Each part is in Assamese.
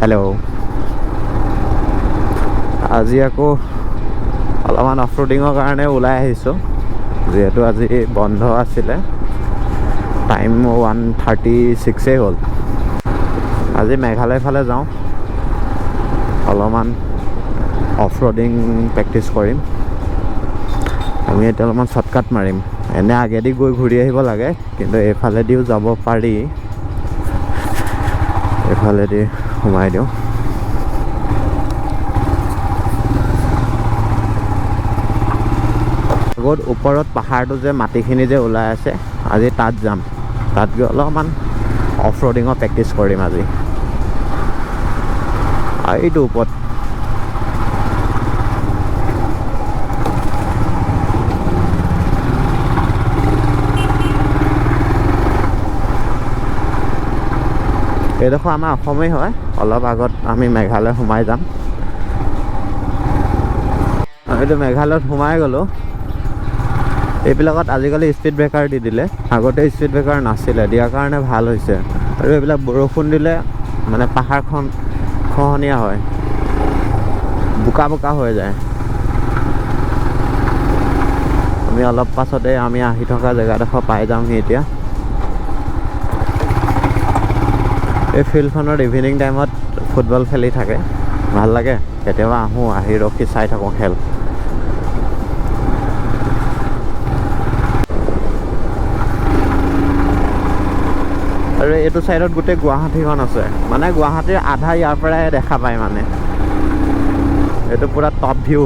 হেল্ল'। আজি আকৌ অলপমান অফৰোডিঙৰ কাৰণে ওলাই আহিছোঁ, যিহেতু আজি বন্ধ আছিলে। টাইম 1:36 হ'ল। আজি মেঘালয় ফালে যাওঁ, অলপমান অফৰোডিং প্ৰেক্টিছ কৰিম। আমি এতিয়া অলপমান শ্বৰ্টকাট মাৰিম। এনে আগেদি গৈ ঘূৰি আহিব লাগে, কিন্তু এইফালেদিও যাব পাৰি। এইফালেদি সোমাই দিওঁ। আগত ওপৰত পাহাৰটো যে মাটিখিনি যে ওলাই আছে, আজি তাত যাম। তাত গৈ অলপমান অফৰোডিঙৰ প্ৰেক্টিছ কৰিম আজি। এইটো ওপৰত এইডোখৰ আমাৰ অসমেই হয়। অলপ আগত আমি মেঘালয় সোমাই যাম। এইটো মেঘালয়ত সোমাই গ'লোঁ। এইবিলাকত আজিকালি স্পীড ব্ৰেকাৰ দি দিলে, আগতে স্পীড ব্ৰেকাৰ নাছিলে, দিয়াৰ কাৰণে ভাল হৈছে। আৰু এইবিলাক বৰষুণ দিলে মানে পাহাৰখন খহনীয়া হয়, বোকা বোকা হৈ যায়। আমি অলপ পাছতে আমি আহি থকা জেগাডোখৰ পাই যামহি এতিয়া। এই ফিল্ডখনত ইভিনিং টাইমত ফুটবল খেলি থাকে, ভাল লাগে। কেতিয়াবা আহোঁ, আহি ৰখি চাই থাকোঁ খেল। আৰু এইটো চাইডত গোটেই গুৱাহাটীখন আছে, মানে গুৱাহাটীৰ আধা ইয়াৰ পৰাই দেখা পায়। মানে এইটো পুৰা টপ ভিউ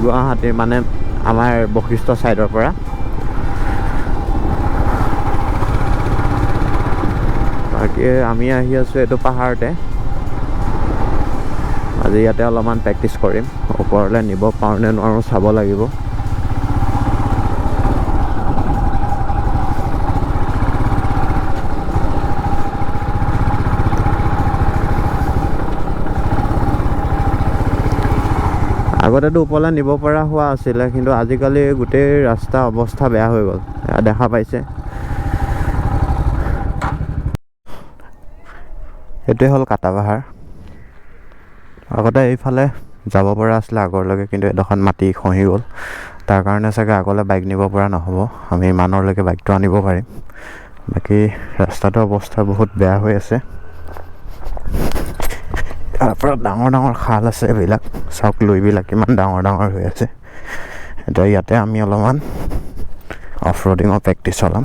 গুৱাহাটীৰ, মানে আমাৰ বশিষ্ঠ চাইডৰ পৰা। বাকী আমি আহি আছোঁ এইটো পাহাৰতে। আজি ইয়াতে অলপমান প্ৰেক্টিছ কৰিম। ওপৰলৈ নিব পাৰোঁ নে নোৱাৰোঁ চাব লাগিব। আগতেতো ওপৰলৈ নিব পৰা হোৱা আছিলে, কিন্তু আজিকালি গোটেই ৰাস্তা অৱস্থা বেয়া হৈ গ'ল, দেখা পাইছে। এইটোৱে হ'ল কাটা পাহাৰ। আগতে এইফালে যাব পৰা আছিলে আগৰলৈকে, কিন্তু এডোখৰত মাটি খহি গ'ল। তাৰ কাৰণে চাগে আগলৈ বাইক নিব পৰা নহ'ব। আমি ইমানলৈকে বাইকটো আনিব পাৰিম। বাকী ৰাস্তাটোৰ অৱস্থা বহুত বেয়া হৈ আছে। ইয়াৰ পৰা ডাঙৰ ডাঙৰ খাল আছে, এইবিলাক চাওক, লুইবিলাক কিমান ডাঙৰ ডাঙৰ হৈ আছে। এতিয়া ইয়াতে আমি অলপমান অফৰোডিঙৰ প্ৰেক্টিছ চলাম।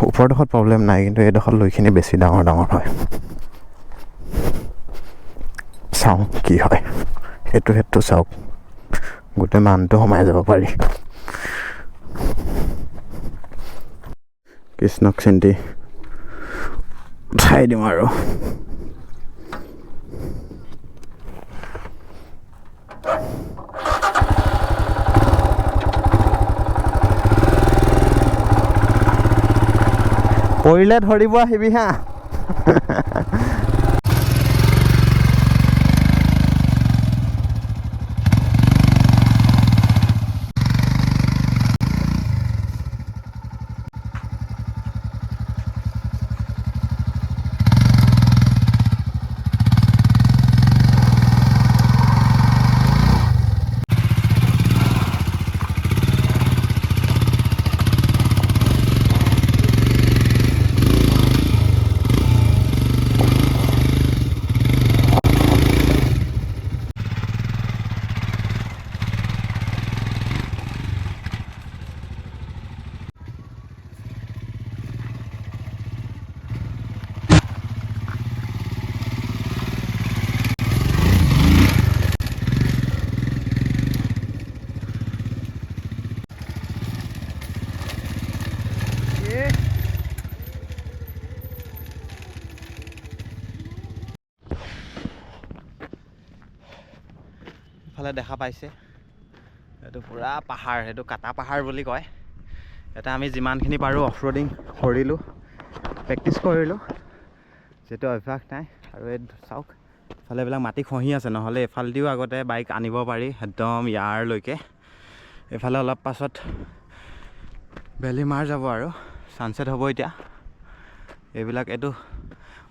ওপৰডোখৰত প্ৰব্লেম নাই, কিন্তু এইডোখৰত লুইখিনি বেছি ডাঙৰ ডাঙৰ হয়। চাওঁ কি হয়। সেইটো চাওক, গোটেই মানুহটো সোমাই যাব পাৰি। কৃষ্ণক চিন্তি উঠাই দিওঁ আৰু। পৰিলে ধৰিব আহিবি হা। ইফালে দেখা পাইছে, এইটো পুৰা পাহাৰ, সেইটো কাটা পাহাৰ বুলি কয়। ইয়াতে আমি যিমানখিনি পাৰোঁ অফৰোডিং কৰিলোঁ, প্ৰেক্টিছ কৰিলোঁ, যিহেতু অভ্যাস নাই। আৰু এই চাওক, ইফালে এইবিলাক মাটি খহি আছে, নহ'লে এইফালেদিও আগতে বাইক আনিব পাৰি একদম ইয়াৰলৈকে। এইফালে অলপ পাছত বেলি মাৰ যাব আৰু ছানছেট হ'ব এতিয়া। এইবিলাক এইটো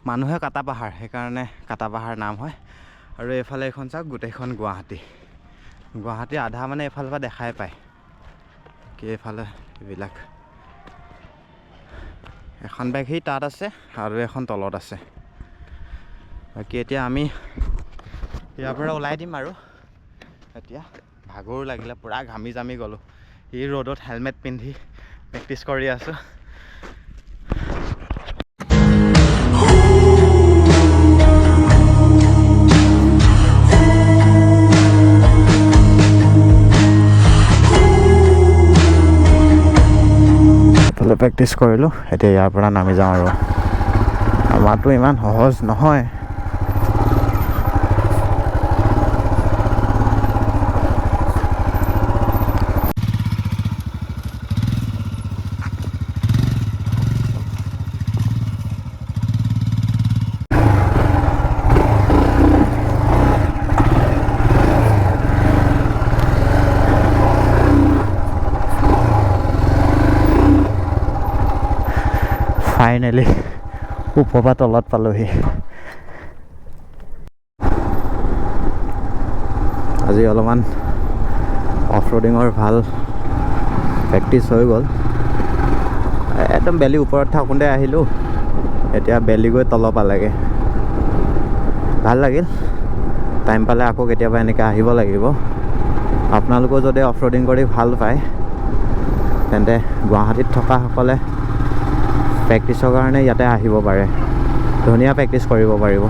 মানুহে কাটা পাহাৰ, সেইকাৰণে কাটা পাহাৰ নাম হয়। আৰু এইফালে এইখন চাওক, গোটেইখন গুৱাহাটী আধা মানে এইফালৰ পৰা দেখাই পায় কি এইফালে এইবিলাক। এখন বাইক সেই তাত আছে আৰু এখন তলত আছে। বাকী এতিয়া আমি ইয়াৰ পৰা ওলাই দিম আৰু এতিয়া ভাগৰো লাগিলে, পূৰা ঘামি জামি গ'লোঁ। এই ৰ'দত হেলমেট পিন্ধি প্ৰেক্টিছ কৰি আছোঁ। প্ৰেক্টিছ কৰিলোঁ, এতিয়া ইয়াৰ পৰা নামি যাওঁ আৰু। আমাৰতো ইমান সহজ নহয়। ফাইনেলি ওপৰৰ পৰা তলত পালোহি। আজি অলপমান অফ ৰোডিঙৰ ভাল প্ৰেক্টিছ হৈ গ'ল। একদম বেলি ওপৰত থাকোঁতে আহিলোঁ, এতিয়া বেলি গৈ তলৰ পালেগৈ। ভাল লাগিল। টাইম পালে আকৌ কেতিয়াবা এনেকৈ আহিব লাগিব। আপোনালোকেও যদি অফ ৰোডিং কৰি ভাল পায় তেন্তে গুৱাহাটীত থকাসকলে প্ৰেক্টিছৰ কাৰণে ইয়াতে আহিব পাৰে, ধুনীয়া প্ৰেক্টিছ কৰিব পাৰিব।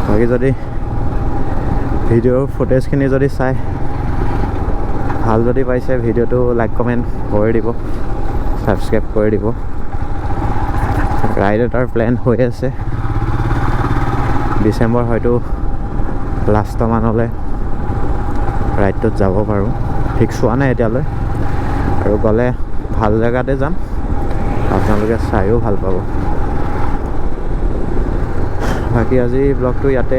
বাকী যদি ভিডিঅ'ৰ ফুটেজখিনি যদি চাই ভাল যদি পাইছে, ভিডিঅ'টো লাইক কমেণ্ট কৰি দিব, ছাবস্ক্ৰাইব কৰি দিব। ৰাইড এটাৰ প্লেন হৈ আছে, ডিচেম্বৰ হয়তো লাষ্টমানলৈ ৰাইডটোত যাব পাৰোঁ, ফিক্স হোৱা নাই এতিয়ালৈ। আৰু গ'লে ভাল জেগাতে যাম, আপোনালোকে চাইও ভাল পাব। বাকী আজি ব্লগটো ইয়াতে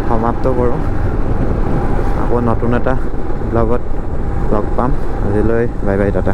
সমাপ্ত কৰোঁ। আকৌ নতুন এটা ব্লগত লগ পাম। আজিলৈ বাই বাই, টাটা।